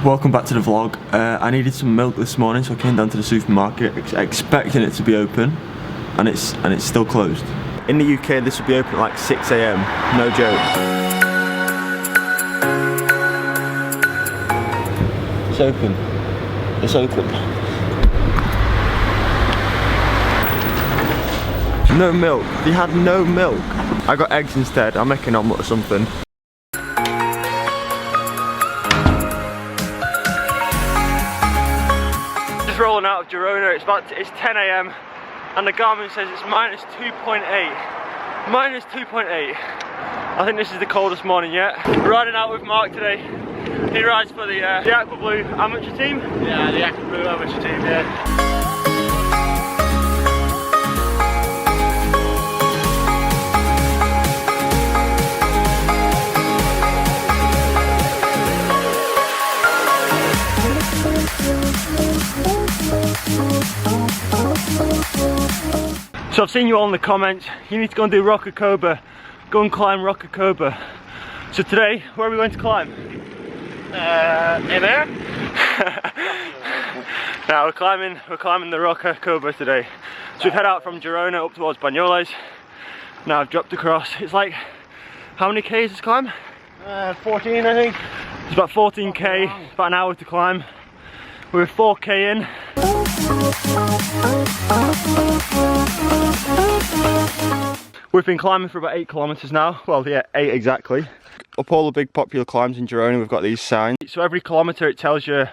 Welcome back to the vlog. I needed some milk this morning, so I came down to the supermarket expecting it to be open, and it's still closed. In the UK this will be open at like 6 AM, no joke. It's open. It's open. No milk. They had no milk. I got eggs instead. I'll make an omelette or something. Rolling out of Girona, it's 10 AM and the Garmin says it's minus 2.8. Minus 2.8. I think this is the coldest morning yet. We're riding out with Mark today. He rides for the Aqua Blue amateur team. Yeah, the Aqua Blue amateur team, yeah. So I've seen you all in the comments, you need to go and do Rocacorba, go and climb Rocacorba. So today, where are we going to climb? In there? Now we're climbing the Rocacorba today. So we've head out from Girona up towards Banyoles. Now I've dropped across, it's like, how many Ks this climb? 14 I think. It's about 14K, about an hour to climb. We're 4K in. We've been climbing for about 8 kilometers now. Well, yeah, 8 exactly. Up all the big popular climbs in Girona, we've got these signs. So every kilometer it tells you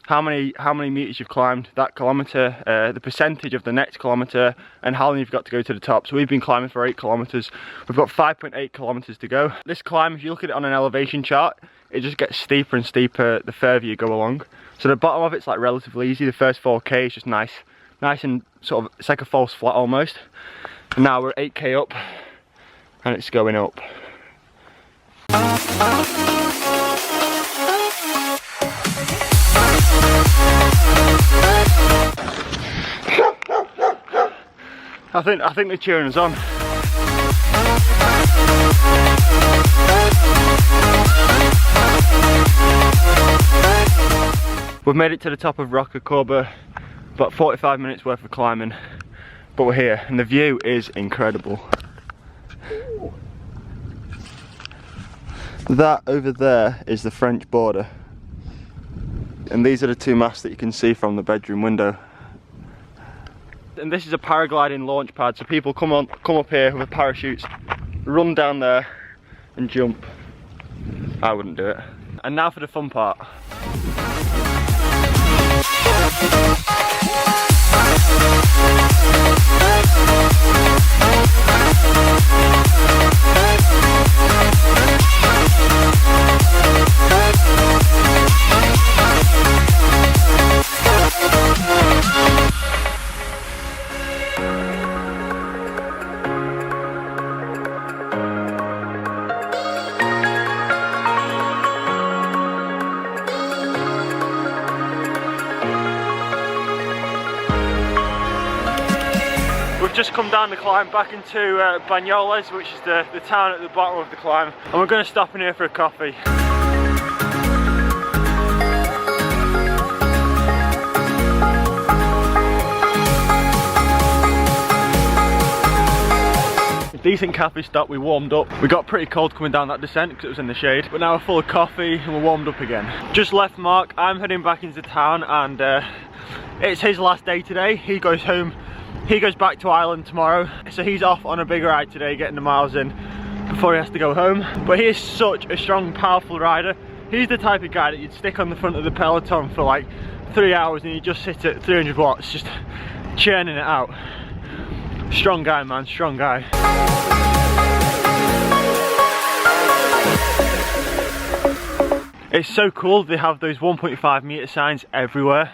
how many meters you've climbed that kilometer, the percentage of the next kilometer, and how long you've got to go to the top. So we've been climbing for 8 kilometers. We've got 5.8 kilometers to go. This climb, if you look at it on an elevation chart, it just gets steeper and steeper the further you go along. So the bottom of it's like relatively easy. The first 4K is just nice and sort of, it's like a false flat almost. And now we're 8K up and it's going up. I think they're cheering us on. We've made it to the top of Rocacorba, about 45 minutes worth of climbing, but we're here and the view is incredible. That over there is the French border, and these are the 2 masts that you can see from the bedroom window. And this is a paragliding launch pad, so people come up here with parachutes, run down there and jump. I wouldn't do it. And now for the fun part. We've just come down the climb back into Banyoles, which is the town at the bottom of the climb, and we're going to stop in here for a coffee. Decent cafe stop, we warmed up. We got pretty cold coming down that descent because it was in the shade, but now we're full of coffee and we're warmed up again. Just left Mark, I'm heading back into town, and it's his last day today. He goes home. He goes back to Ireland tomorrow, so he's off on a big ride today, getting the miles in before he has to go home. But he is such a strong, powerful rider. He's the type of guy that you'd stick on the front of the peloton for like 3 hours and he'd just sit at 300 watts, just churning it out. Strong guy, man, strong guy. It's so cool, they have those 1.5 meter signs everywhere.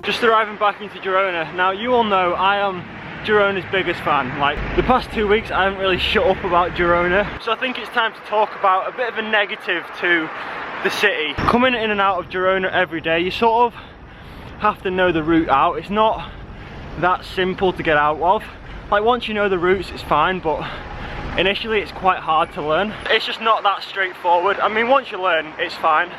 Just arriving back into Girona. Now you all know I am Girona's biggest fan. Like the past 2 weeks I haven't really shut up about Girona, so I think it's time to talk about a bit of a negative to the city. Coming in and out of Girona every day, you sort of have to know the route out. It's not that simple to get out of. Like once you know the routes it's fine, but initially it's quite hard to learn. It's just not that straightforward. I mean, once you learn, it's fine.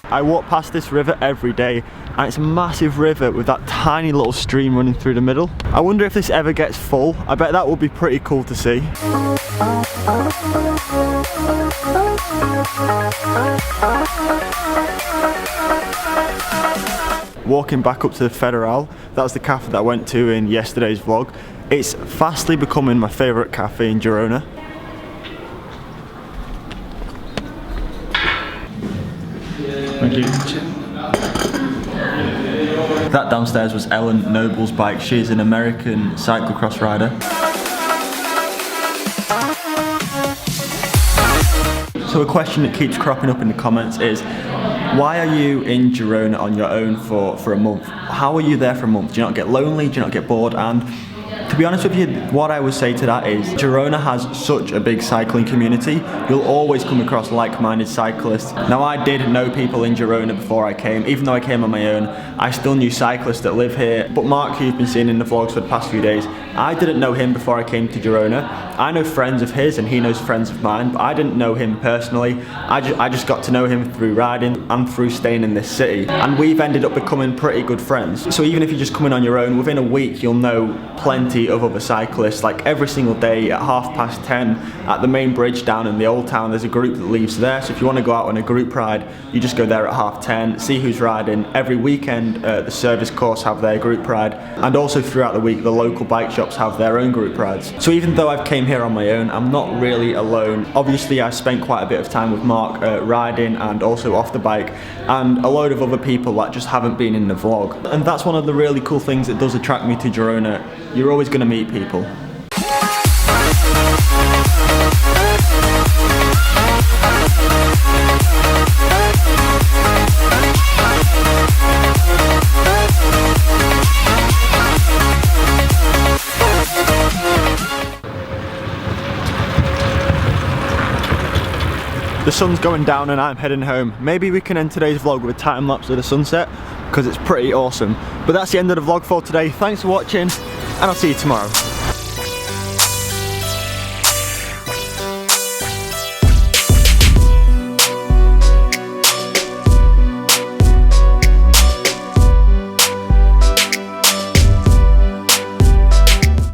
I walk past this river every day, and it's a massive river with that tiny little stream running through the middle. I wonder if this ever gets full. I bet that would be pretty cool to see. Walking back up to the Federal, that's the cafe that I went to in yesterday's vlog. It's fastly becoming my favourite cafe in Girona. Thank you. That downstairs was Ellen Noble's bike. She's an American cyclocross rider. So a question that keeps cropping up in the comments is, why are you in Girona on your own for a month? How are you there for a month? Do you not get lonely? Do you not get bored? And to be honest with you, what I would say to that is Girona has such a big cycling community. You'll always come across like-minded cyclists. Now, I did know people in Girona before I came. Even though I came on my own, I still knew cyclists that live here. But Mark, who you've been seeing in the vlogs for the past few days, I didn't know him before I came to Girona. I know friends of his and he knows friends of mine, but I didn't know him personally. I just got to know him through riding and through staying in this city. And we've ended up becoming pretty good friends. So even if you just come in on your own, within a week you'll know plenty of other cyclists. Like every single day at 10:30 at the main bridge down in the old town, there's a group that leaves there. So if you want to go out on a group ride, you just go there at 10:30, see who's riding. Every weekend the service course have their group ride, and also throughout the week the local bike shops have their own group rides. So even though I've came here on my own, I'm not really alone. Obviously I spent quite a bit of time with Mark riding and also off the bike, and a load of other people that just haven't been in the vlog. And that's one of the really cool things that does attract me to Girona. You're always going to meet people. The sun's going down and I'm heading home. Maybe we can end today's vlog with a time lapse of the sunset, because it's pretty awesome. But that's the end of the vlog for today. Thanks for watching, and I'll see you tomorrow.